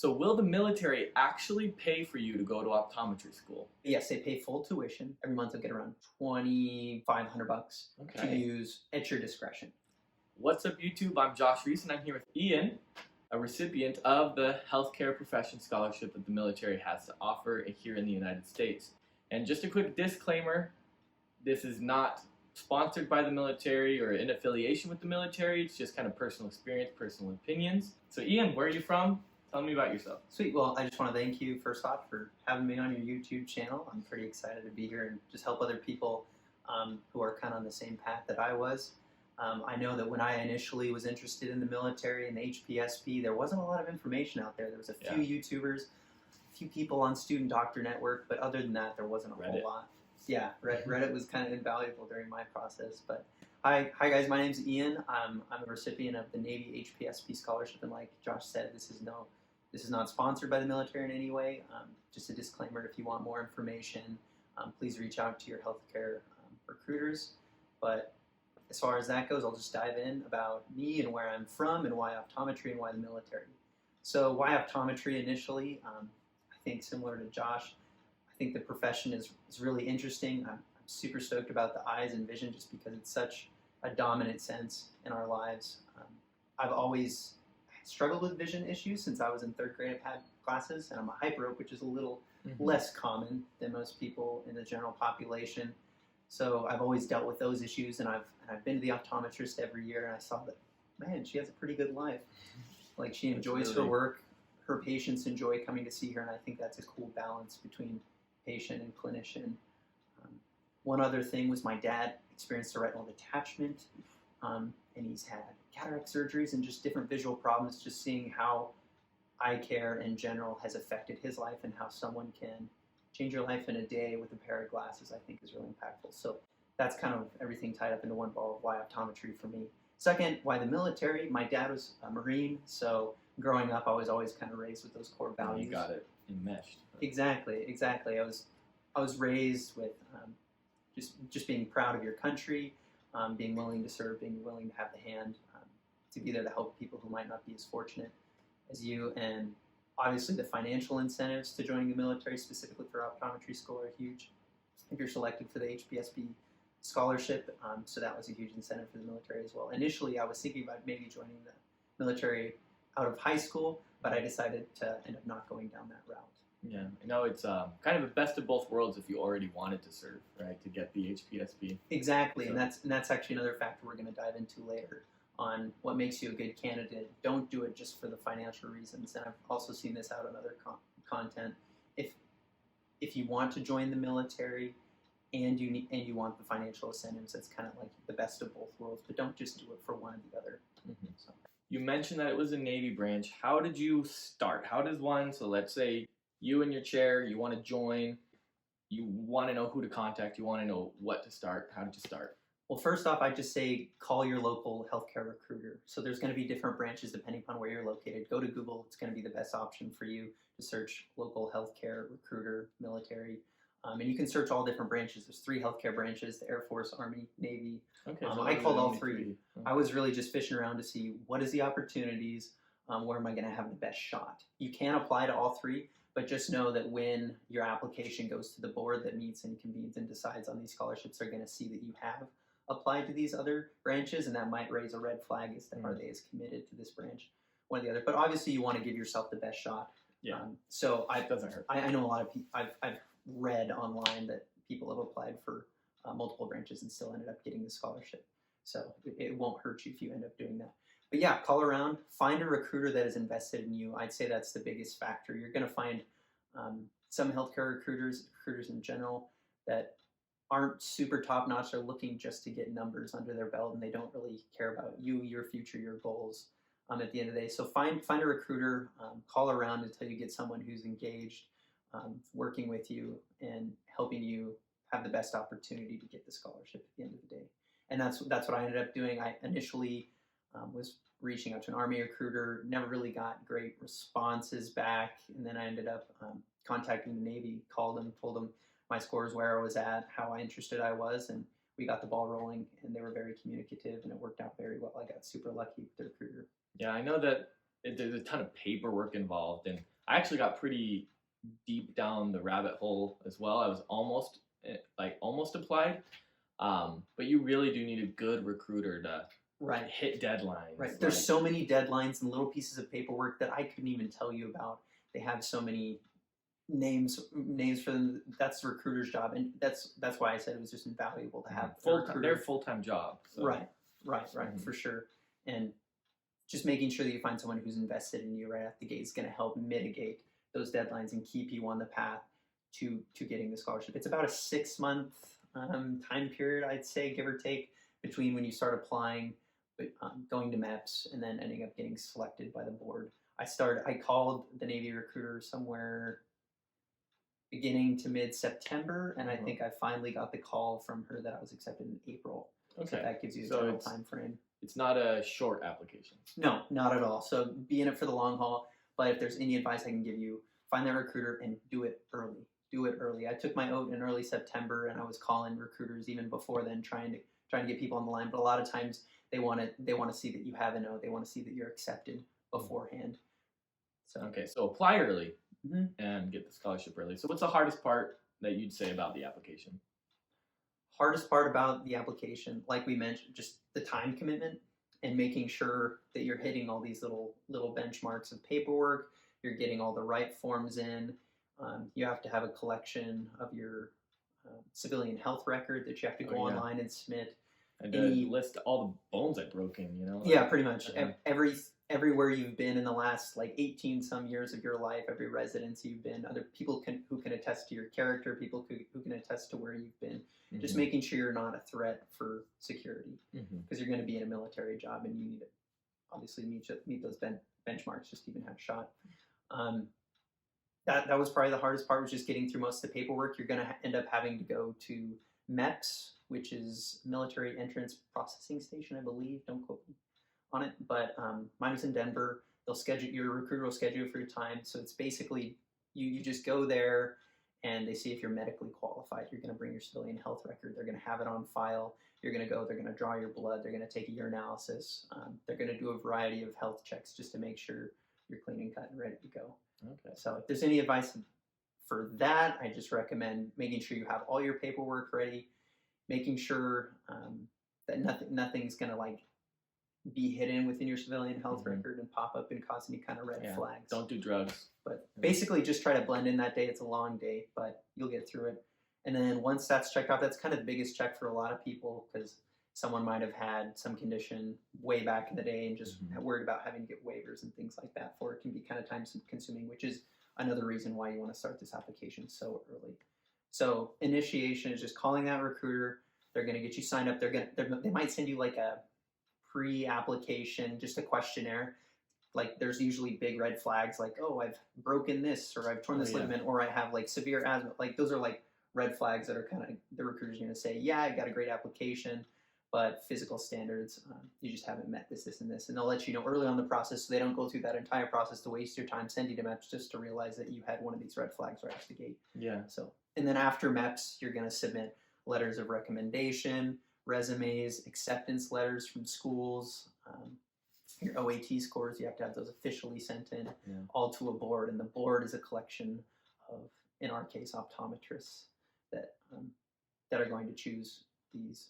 So will the military actually pay for you to go to optometry school? Yes, they pay full tuition. Every month you'll get around $2,500 to Okay. use at your discretion. What's up, YouTube? I'm Josh Reese, and I'm here with Ian, a recipient of the Healthcare Profession Scholarship that the military has to offer here in the United States. And just a quick disclaimer, this is not sponsored by the military or in affiliation with the military. It's just kind of personal experience, personal opinions. So Ian, where are you from? Tell me about yourself. Sweet. Well, I just want to thank you first off for having me on your YouTube channel. I'm pretty excited to be here and just help other people who are kind of on the same path that I was. I know that when I initially was interested in the military and the HPSP, there wasn't a lot of information out there. There was a few YouTubers, a few people on Student Doctor Network, but other than that, there wasn't a whole lot. Yeah, Reddit was kind of invaluable during my process. But hi guys, my name's Ian. I'm a recipient of the NAVY HPSP Scholarship, and like Josh said, this is not sponsored by the military in any way. Just a disclaimer: if you want more information, please reach out to your healthcare recruiters. But as far as that goes, I'll just dive in about me and where I'm from and why optometry and why the military. So why optometry initially? I think similar to Josh, I think the profession is really interesting. I'm super stoked about the eyes and vision just because it's such a dominant sense in our lives. I've always struggled with vision issues since I was in 3rd grade. I've had classes, and I'm a hyperope, which is a little less common than most people in the general population. So I've always dealt with those issues, and I've been to the optometrist every year, and I saw that, man, she has a pretty good life. Like, she enjoys her work, her patients enjoy coming to see her, and I think that's a cool balance between patient and clinician. One other thing was my dad experienced a retinal detachment, and he's had cataract surgeries and just different visual problems. Just seeing how eye care in general has affected his life and how someone can change your life in a day with a pair of glasses, I think is really impactful. So that's kind of everything tied up into one ball of why optometry for me. Second, why the military? My dad was a Marine, so growing up I was always kind of raised with those core values. You got it enmeshed. Exactly. I was raised with just being proud of your country, being willing to serve, being willing to have the hand, to be there to help people who might not be as fortunate as you. And obviously the financial incentives to joining the military, specifically for optometry school, are huge. If you're selected for the HPSP scholarship, so that was a huge incentive for the military as well. Initially, I was thinking about maybe joining the military out of high school, but I decided to end up not going down that route. Yeah, I know it's kind of a best of both worlds if you already wanted to serve, right, to get the HPSP. Exactly, so. and that's actually another factor we're going to dive into later on what makes you a good candidate. Don't do it just for the financial reasons, and I've also seen this out in other content. If you want to join the military and you want the financial incentives, that's kind of like the best of both worlds, but don't just do it for one or the other. So. You mentioned that it was a Navy branch. How did you start? How does one, so let's say you in your chair, you want to join, you want to know who to contact, you want to know what to start. How did you start? Well, first off, I'd just say call your local healthcare recruiter. So there's going to be different branches depending upon where you're located. Go to Google. It's going to be the best option for you to search local healthcare recruiter, military. And you can search all different branches. There's 3 healthcare branches: the Airforce, Army, Navy. Okay, so I called all 3. I was really just fishing around to see what is the opportunities, where am I going to have the best shot. You can apply to all 3. But just know that when your application goes to the board that meets and convenes and decides on these scholarships, they're going to see that you have applied to these other branches, and that might raise a red flag as to are they as committed to this branch, one or the other. But obviously, you want to give yourself the best shot. Yeah. So it doesn't hurt. I know a lot of people. I've read online that people have applied for multiple branches and still ended up getting the scholarship. So it won't hurt you if you end up doing that. But yeah, call around, find a recruiter that is invested in you. I'd say that's the biggest factor. You're going to find some healthcare recruiters in general, that aren't super top-notch. They're looking just to get numbers under their belt, and they don't really care about you, your future, your goals at the end of the day. So find a recruiter, call around until you get someone who's engaged, working with you and helping you have the best opportunity to get the scholarship at the end of the day. And that's what I ended up doing. I initially was reaching out to an Army recruiter, never really got great responses back, and then I ended up contacting the Navy, called them, told them my scores, where I was at, how interested I was, and we got the ball rolling, and they were very communicative, and it worked out very well. I got super lucky with the recruiter. Yeah, I know that there's a ton of paperwork involved, and I actually got pretty deep down the rabbit hole as well. I was almost applied, but you really do need a good recruiter to Right. hit deadlines. Right. There's so many deadlines and little pieces of paperwork that I couldn't even tell you about. They have so many names for them. That's the recruiter's job, and that's why I said it was just invaluable to have their full-time job. So. Right. For sure. And just making sure that you find someone who's invested in you right out the gate is going to help mitigate those deadlines and keep you on the path to getting the scholarship. It's about a 6-month time period, I'd say, give or take, between when you start applying, going to Meps, and then ending up getting selected by the board. I called the Navy recruiter somewhere beginning to mid-September, and I think I finally got the call from her that I was accepted in April. Okay. So that gives you a general time frame. It's not a short application. No, not at all. So be in it for the long haul. But if there's any advice I can give you, find that recruiter and do it early. Do it early. I took my oath in early September, and I was calling recruiters even before then, trying to get people on the line. But a lot of times they want to see that you have an oath. They want to see that you're accepted beforehand. So so apply early and get the scholarship early. So what's the hardest part that you'd say about the application? Hardest part about the application, like we mentioned, just the time commitment and making sure that you're hitting all these little benchmarks of paperwork. You're getting all the right forms in. You have to have a collection of your civilian health record that you have to go online and submit. And list all the bones I've broken, Yeah, pretty much. Everywhere you've been in the last 18 some years of your life, every residence you've been, other people who can attest to your character, people who can attest to where you've been. Just making sure you're not a threat for security, because you're going to be in a military job and you need to obviously meet those benchmarks just to even have a shot. That was probably the hardest part, was just getting through most of the paperwork. You're going to end up having to go to Meps, which is Military Entrance Processing Station, I believe. Don't quote me on it, but mine was in Denver. Your recruiter will schedule for your time. So it's basically you just go there and they see if you're medically qualified. You're going to bring your civilian health record. They're going to have it on file. You're going to go. They're going to draw your blood. They're going to take a urinalysis. They're going to do a variety of health checks just to make sure you're clean and cut and ready to go. Okay. So if there's any advice for that, I just recommend making sure you have all your paperwork ready, making sure that nothing's going to be hidden within your civilian health record and pop up and cause any kind of red flags. Don't do drugs. But basically just try to blend in that day. It's a long day, but you'll get through it. And then once that's checked off, that's kind of the biggest check for a lot of people, because someone might have had some condition way back in the day and just worried about having to get waivers and things like that for it. Can be kind of time consuming, which is another reason why you want to start this application so early. So initiation is just calling that recruiter. They're going to get you signed up. They might send you a pre-application, just a questionnaire. There's usually big red flags oh, I've broken this, or I've torn this ligament, or I have severe asthma. Those are red flags that are kind of, the recruiter's going to say, yeah, I got a great application, but physical standards, you just haven't met this, and this. And they'll let you know early on in the process, so they don't go through that entire process to waste your time sending to Meps, just to realize that you had one of these red flags right out the gate. Yeah. So, and then after Meps, you're going to submit letters of recommendation, resumes, acceptance letters from schools, your OAT scores. You have to have those officially sent in, all to a board, and the board is a collection of, in our case, optometrists that are going to choose these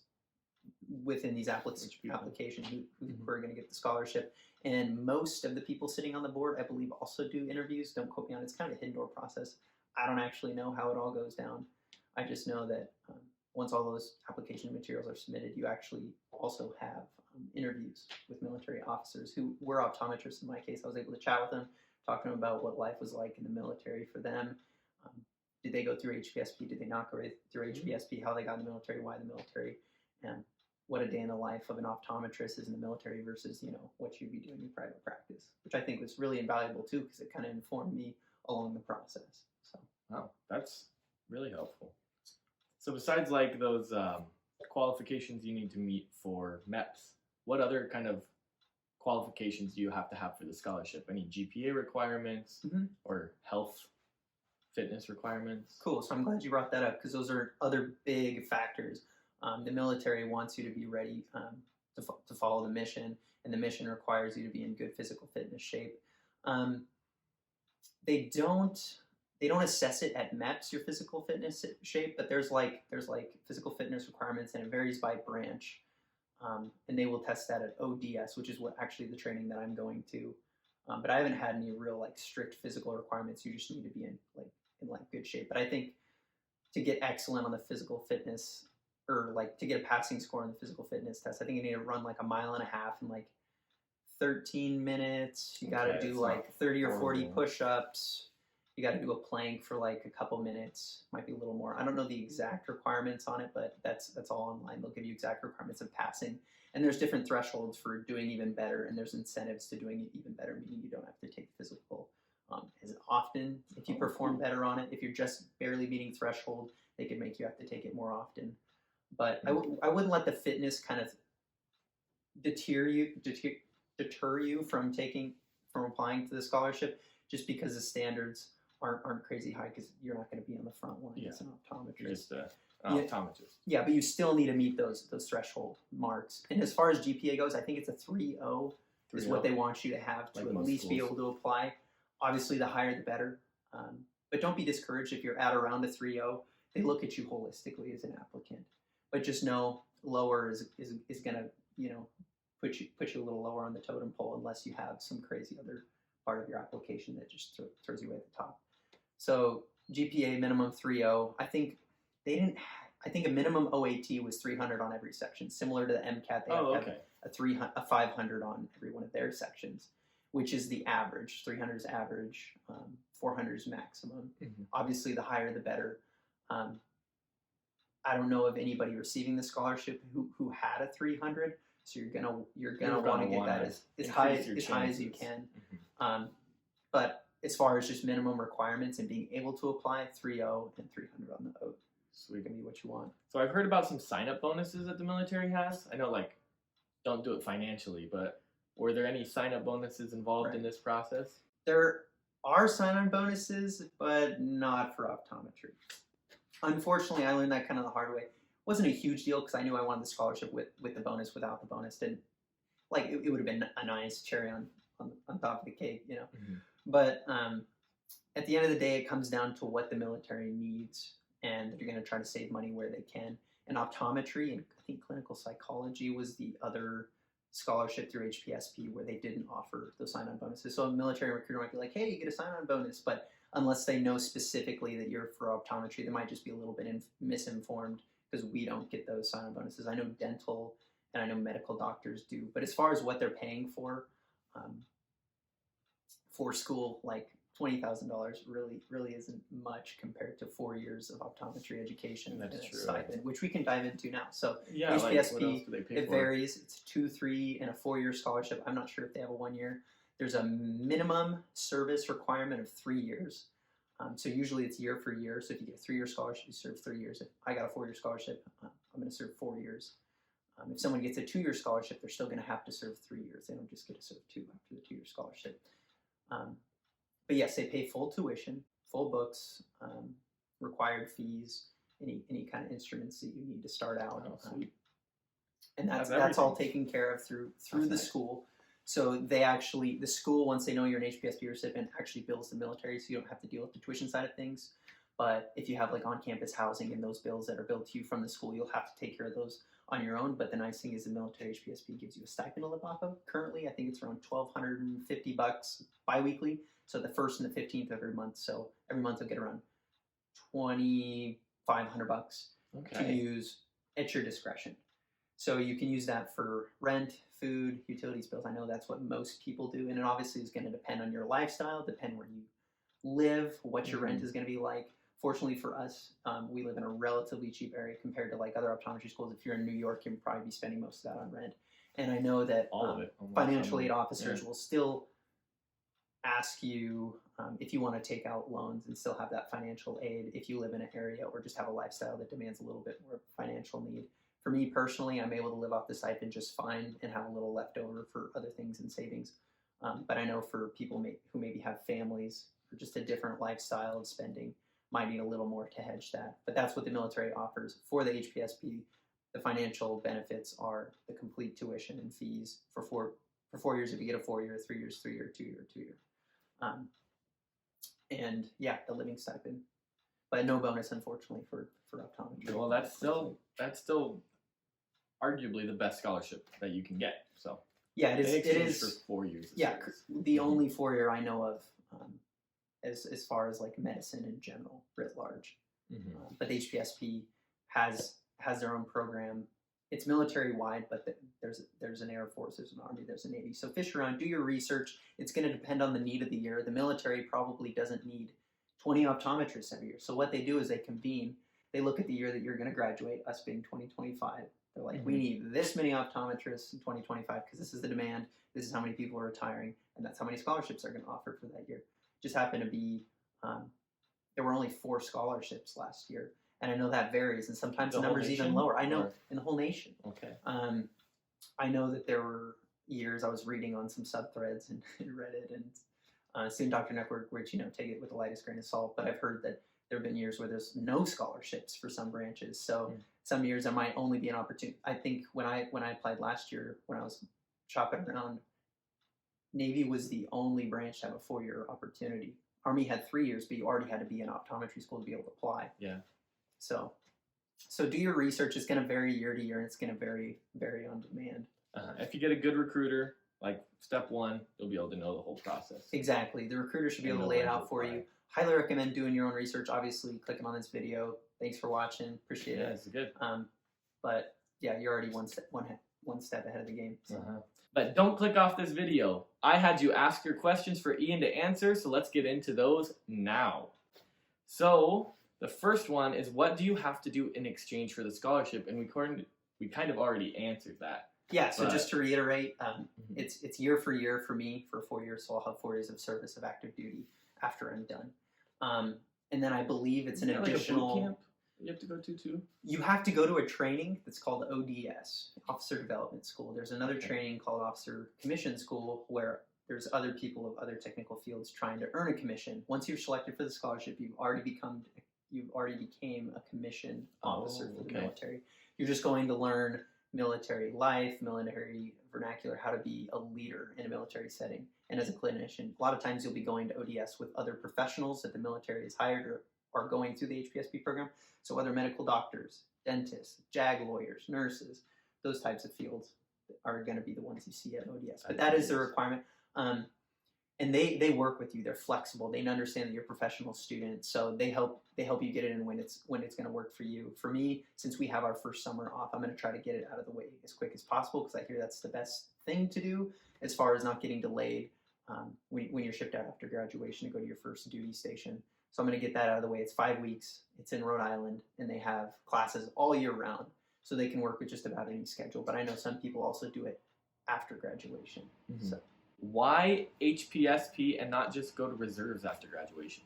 within these applications who are going to get the scholarship. And most of the people sitting on the board, I believe, also do interviews. Don't quote me on it. It's kind of a hidden door process. I don't actually know how it all goes down. I just know that once all those application materials are submitted, you actually also have interviews with military officers who were optometrists. In my case, I was able to chat with them, talk to them about what life was like in the military for them. Did they go through HPSP? Did they not go through HPSP? How they got in the military? Why the military? And what a day in the life of an optometrist is in the military versus what you'd be doing in private practice, which I think was really invaluable too, because it kind of informed me along the process. So wow, that's really helpful. So besides those qualifications you need to meet for Meps, what other kind of qualifications do you have to have for the scholarship? Any GPA requirements or health fitness requirements? Cool. So I'm glad you brought that up, because those are other big factors. The military wants you to be ready to follow the mission, and the mission requires you to be in good physical fitness shape. They don't assess it at Meps, your physical fitness shape, but there's like physical fitness requirements, and it varies by branch. And they will test that at ODS, which is what actually the training that I'm going to. But I haven't had any real like strict physical requirements. You just need to be in good shape. But I think to get excellent on the physical fitness, or like to get a passing score on the physical fitness test, I think you need to run like 1.5 miles in like 13 minutes. You got to do like 30 or 40 push-ups. You got to do a plank for like a couple minutes. Might be a little more. I don't know the exact requirements on it, but that's all online. They'll give you exact requirements of passing. And there's different thresholds for doing even better, and there's incentives to doing it even better, meaning you don't have to take physical as often. If you perform better on it, if you're just barely meeting threshold, they could make you have to take it more often. But I wouldn't let the fitness kind of deter you from applying to the scholarship, just because the standards aren't crazy high, because you're not going to be on the front line as an optometrist. Just an optometrist. Yeah, but you still need to meet those threshold marks. And as far as GPA goes, I think it's a 3.0 is what they want you to have to at least be able to apply. Obviously, the higher the better. But don't be discouraged if you're at around a 3.0. They look at you holistically as an applicant. But just know lower is going to, put you a little lower on the totem pole, unless you have some crazy other part of your application that just throws you way at the top. So GPA minimum 3.0. I think a minimum OAT was 300 on every section, similar to the MCAT. They have a 500 on every one of their sections, which is the average. 300 is average, 400 is maximum. Mm-hmm. Obviously, the higher the better. I don't know of anybody receiving the scholarship who had a 300. So you're gonna want to get that as high as you can. Mm-hmm. But as far as just minimum requirements and being able to apply, 3.0 and 300 on the OAT. Sweet. Gonna be what you want. So I've heard about some sign-up bonuses that the military has. I know, like, don't do it financially, but were there any sign-up bonuses involved in this process? There are sign-on bonuses, but not for optometry. Unfortunately, I learned that kind of the hard way. It wasn't a huge deal because I knew I wanted the scholarship with the bonus. Without the bonus, didn't like it would have been a nice cherry on top of the cake, Mm-hmm. But at the end of the day, it comes down to what the military needs, and they're going to try to save money where they can. And optometry and I think clinical psychology was the other scholarship through HPSP where they didn't offer those sign-on bonuses. So a military recruiter might be like, hey, you get a sign-on bonus, but unless they know specifically that you're for optometry, they might just be a little bit misinformed, because we don't get those sign-on bonuses. I know dental and I know medical doctors do, but as far as what they're paying for school, like $20,000 really isn't much compared to 4 years of optometry education. That's and true, stipend, which we can dive into now. So yeah, HPSP, it varies. It's 2, 3, and a 4-year scholarship. I'm not sure if they have a 1 year. There's a minimum service requirement of 3 years. So usually it's year for year. So if you get a 3-year scholarship, you serve 3 years. If I got a 4-year scholarship, I'm going to serve 4 years. If someone gets a 2-year scholarship, they're still going to have to serve 3 years. They don't just get to serve 2 after the 2-year scholarship. But yes, they pay full tuition, full books, required fees, any kind of instruments that you need to start out. And that's all taken care of through the school. So the school, once they know you're an HPSP recipient, actually bills the military, so you don't have to deal with the tuition side of things. But if you have like on-campus housing and those bills that are billed to you from the school, you'll have to take care of those on your own. But the nice thing is the military HPSP gives you a stipend to live off of. Currently, I think it's around $1,250 biweekly. So the 1st and the 15th of every month. So every month you'll get around $2,500 to use at your discretion. So you can use that for rent, food, utilities, bills. I know that's what most people do. And it obviously is going to depend on your lifestyle, depend where you live, what your rent is going to be like. Fortunately for us, we live in a relatively cheap area compared to like other optometry schools. If you're in New York, you'll probably be spending most of that on rent. And I know that financial aid officers will still ask you if you want to take out loans and still have that financial aid if you live in an area or just have a lifestyle that demands a little bit more financial need. For me personally, I'm able to live off the stipend just fine and have a little left over for other things and savings. But I know for people who maybe have families or just a different lifestyle of spending, might need a little more to hedge that. But that's what the military offers for the HPSP the financial benefits are the complete tuition and fees for 4 years if you get a 4-year, 3 years, 3-year, 2-year, 2-year. And yeah, the living stipend, but no bonus unfortunately for optometry. Well, that's still arguably the best scholarship that you can get. So yeah, it is for 4 years. Yeah, the only 4-year I know of, as far as like medicine in general, writ large. But the HPSP has their own program. It's military wide, but there's an Airforce, there's an Army, there's a Navy. So fish around, do your research. It's going to depend on the need of the year. The military probably doesn't need 20 optometrists every year. So what they do is they convene. They look at the year that you're going to graduate, us being 2025. They're like, we need this many optometrists in 2025 because this is the demand. This is how many people are retiring, and that's how many scholarships are going to offer for that year. Just happened to be, there were only 4 scholarships last year. And I know that varies, and sometimes the number's even lower. I know, in the whole nation. Okay. I know that there were years I was reading on some subthreads and Reddit and Student Doctor Network, which, take it with the lightest grain of salt, but I've heard that there have been years where there's no scholarships for some branches. So some years there might only be an opportunity. I think when I applied last year, when I was shopping around, Navy was the only branch to have a 4-year opportunity. Army had 3 years, but you already had to be in optometry school to be able to apply. Yeah. So do your research. It's going to vary year to year, and it's going to vary on demand. If you get a good recruiter, like step 1, you'll be able to know the whole process. Exactly. The recruiter should be able to lay it out for you. Highly recommend doing your own research. Obviously, clicking on this video. Thanks for watching. Appreciate it. Yeah, it's good. But yeah, you're already one step ahead of the game. So. But don't click off this video. I had you ask your questions for Ian to answer, so let's get into those now. So the first one is, what do you have to do in exchange for the scholarship? And we kind of already answered that. Yeah, so just to reiterate, it's year for year for me for 4 years, so I'll have 4 years of service of active duty after I'm done. And then I believe it's an additional... Like a boot camp you have to go to too? You have to go to a training that's called ODS, Officer Development School. There's another training called Officer Commission School where there's other people of other technical fields trying to earn a commission. Once you're selected for the scholarship, you've already became a commissioned officer for the military. You're just going to learn military life, military vernacular, how to be a leader in a military setting. And as a clinician, a lot of times you'll be going to ODS with other professionals that the military has hired or are going through the HPSP program. So other medical doctors, dentists, JAG lawyers, nurses, those types of fields are going to be the ones you see at ODS. But that is the requirement. And they work with you. They're flexible. They understand that you're a professional student, so they help you get it in when it's going to work for you. For me, since we have our first summer off, I'm going to try to get it out of the way as quick as possible because I hear that's the best thing to do as far as not getting delayed when you're shipped out after graduation to go to your first duty station. So I'm going to get that out of the way. It's 5 weeks. It's in Rhode Island, and they have classes all year round, so they can work with just about any schedule. But I know some people also do it after graduation. So. Why HPSP and not just go to reserves after graduation?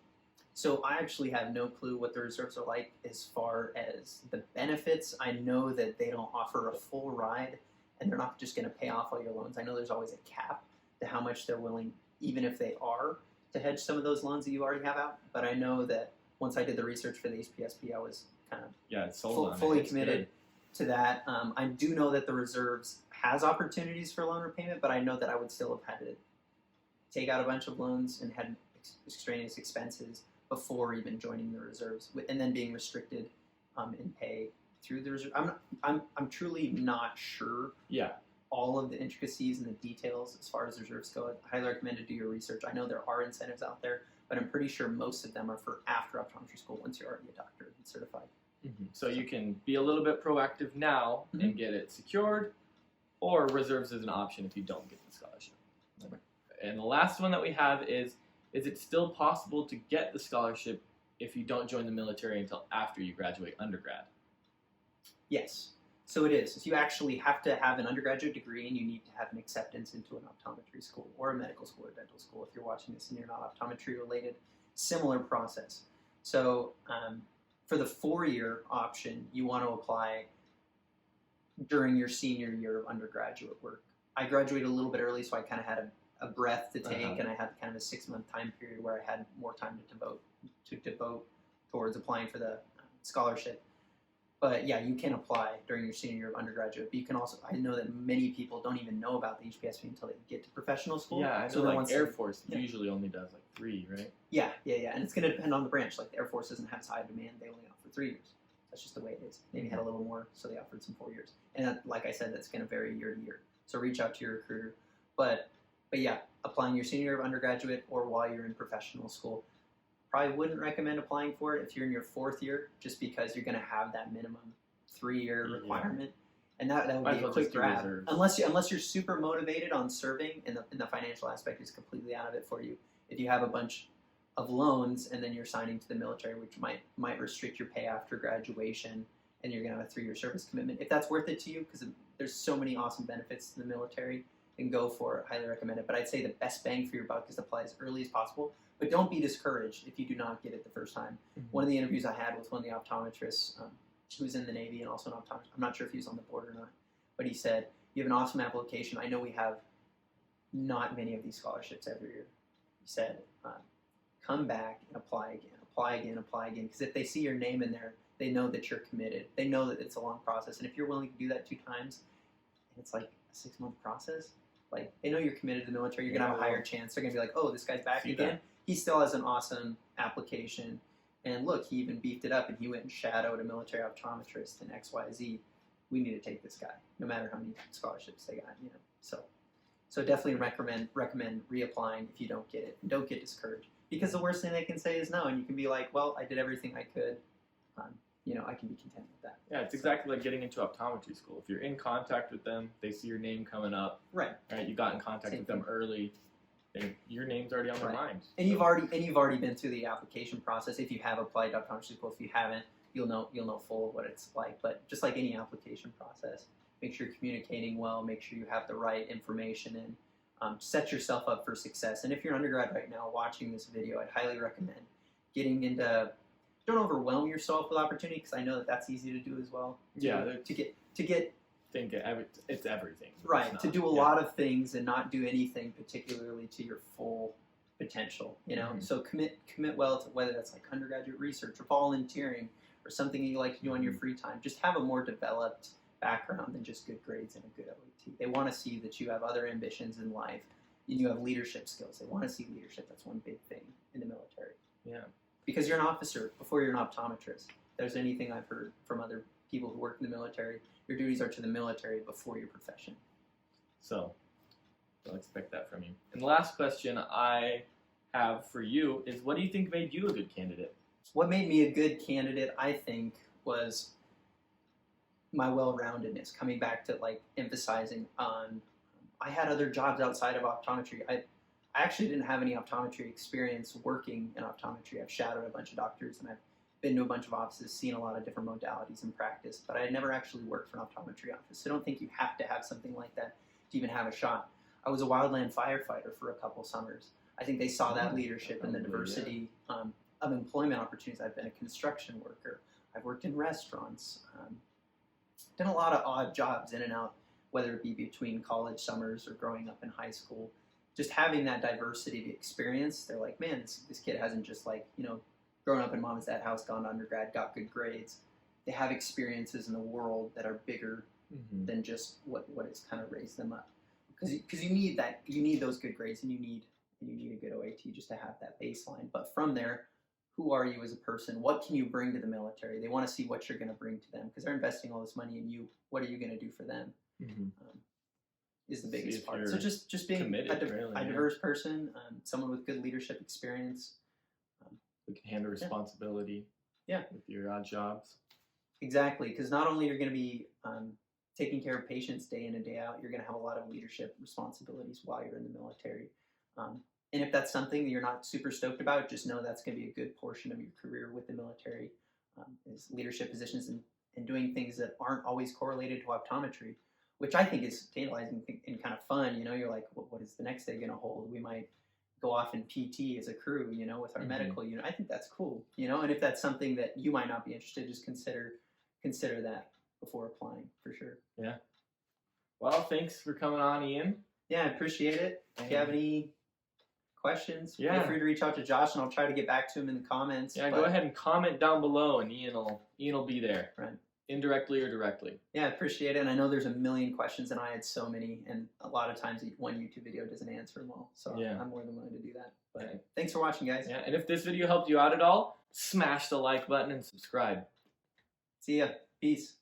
So I actually have no clue what the reserves are like as far as the benefits. I know that they don't offer a full ride, and they're not just going to pay off all your loans. I know there's always a cap to how much they're willing, even if they are, to hedge some of those loans that you already have out. But I know that once I did the research for the HPSP, I was kind of fully committed to that. I do know that the reserves has opportunities for loan repayment, but I know that I would still have had to take out a bunch of loans and had extraneous expenses before even joining the reserves, and then being restricted in pay through the reserve. I'm truly not sure. Yeah. All of the intricacies and the details as far as reserves go. I highly recommend to do your research. I know there are incentives out there, but I'm pretty sure most of them are for after optometry school once you're already a doctor and certified. So you can be a little bit proactive now and get it secured, or reserves is an option if you don't get the scholarship. And the last one that we have is it still possible to get the scholarship if you don't join the military until after you graduate undergrad? Yes. So it is. So you actually have to have an undergraduate degree, and you need to have an acceptance into an optometry school or a medical school or dental school. If you're watching this and you're not optometry related, similar process. So for the 4-year option, you want to apply during your senior year of undergraduate work. I graduated a little bit early, so I kind of had a breath to take, and I had kind of a 6-month time period where I had more time to devote towards applying for the scholarship. But yeah, you can apply during your senior year of undergraduate. But you can also, I know that many people don't even know about the HPSP until they get to professional school. Yeah, I know. So Like once Airforce usually only does like 3, right? Yeah, and it's going to depend on the branch. Like the Air Force doesn't have as high demand; they only offer 3 years. That's just the way it is. Maybe had a little more, so they offered some 4 years. And that, like I said, that's going to vary year to year. So reach out to your recruiter. But yeah, applying your senior year of undergraduate or while you're in professional school. Probably wouldn't recommend applying for it if you're in your 4th year, just because you're going to have that minimum 3-year requirement, and that would be a quick grab. Unless you're super motivated on serving, and the financial aspect is completely out of it for you. If you have a bunch of loans and then you're signing to the military, which might restrict your pay after graduation, and you're going to have a 3-year service commitment. If that's worth it to you, because there's so many awesome benefits to the military, then go for it. Highly recommend it. But I'd say the best bang for your buck is to apply as early as possible. But don't be discouraged if you do not get it the first time. Mm-hmm. One of the interviews I had with one of the optometrists, who was in the Navy and also an optometrist. I'm not sure if he was on the board or not, but he said, "You have an awesome application. I know we have not many of these scholarships every year." He said, "Come back and apply again. Because if they see your name in there, they know that you're committed. They know that it's a long process. And if you're willing to do that 2 times, and it's like a 6-month process, like they know you're committed to the military. You're gonna have a higher chance. They're gonna be like, oh, this guy's back again. That. He still has an awesome application. And look, he even beefed it up, and he went and shadowed a military optometrist in XYZ. We need to take this guy, no matter how many scholarships they got, So definitely recommend reapplying if you don't get it. And don't get discouraged, because the worst thing they can say is no, and you can be like, well, I did everything I could. I can be content with that. Yeah, it's exactly like getting into optometry school. If you're in contact with them, they see your name coming up. Right. You got in contact with them early. Your name's already on their mind. And you've already been through the application process. If you have applied to optometry school, if you haven't, you'll know full what it's like. But just like any application process, make sure you're communicating well. Make sure you have the right information, and set yourself up for success. And if you're an undergrad right now watching this video, I'd highly recommend getting into. Don't overwhelm yourself with opportunity, because I know that that's easy to do as well. To get. Think it's everything. Right, to do a lot of things and not do anything particularly to your full potential, Mm-hmm. So commit well to whether that's like undergraduate research or volunteering or something you like to do on your free time. Just have a more developed background than just good grades and a good OET. They want to see that you have other ambitions in life and you have leadership skills. They want to see leadership. That's one big thing in the military. Yeah. Because you're an officer before you're an optometrist. If there's anything I've heard from other people who work in the military, your duties are to the military before your profession. So, I'll expect that from you. And the last question I have for you is, what do you think made you a good candidate? What made me a good candidate, I think, was my well-roundedness. Coming back to emphasizing on, I had other jobs outside of optometry. I actually didn't have any optometry experience working in optometry. I've shadowed a bunch of doctors, and I've been to a bunch of offices, seen a lot of different modalities in practice, but I had never actually worked for an optometry office. So I don't think you have to have something like that to even have a shot. I was a wildland firefighter for a couple summers. I think they saw that leadership and the diversity of employment opportunities. I've been a construction worker. I've worked in restaurants. Done a lot of odd jobs in and out, whether it be between college summers or growing up in high school. Just having that diversity of experience, they're like, man, this kid hasn't just grown up in mom and dad's house, gone to undergrad, got good grades. They have experiences in the world that are bigger than just what has kind of raised them up. Because you need that, you need those good grades, and you need a good OAT just to have that baseline. But from there, who are you as a person? What can you bring to the military? They want to see what you're going to bring to them, because they're investing all this money in you. What are you going to do for them? Is the biggest part. So just being committed, a diverse person, someone with good leadership experience. Who can handle responsibility with your odd jobs. Exactly, because not only you're going to be taking care of patients day in and day out, you're going to have a lot of leadership responsibilities while you're in the military. And if that's something that you're not super stoked about, just know that's going to be a good portion of your career with the military, is leadership positions and doing things that aren't always correlated to optometry, which I think is tantalizing and kind of fun. You're like, well, what is the next day going to hold? We might go off in PT as a crew, with our medical unit. I think that's cool, and if that's something that you might not be interested, just consider that before applying, for sure. Yeah. Well, thanks for coming on, Ian. Yeah, I appreciate it. If you have any questions, feel free to reach out to Josh, and I'll try to get back to him in the comments. Yeah, go ahead and comment down below, and Ian will be there. Right. indirectly or directly. Yeah, I appreciate it. And I know there's a million questions, and I had so many, and a lot of times one YouTube video doesn't answer them all. So Yeah. I'm more than willing to do that. But Okay. thanks for watching, guys. Yeah, and if this video helped you out at all, smash the like button and subscribe. See ya. Peace.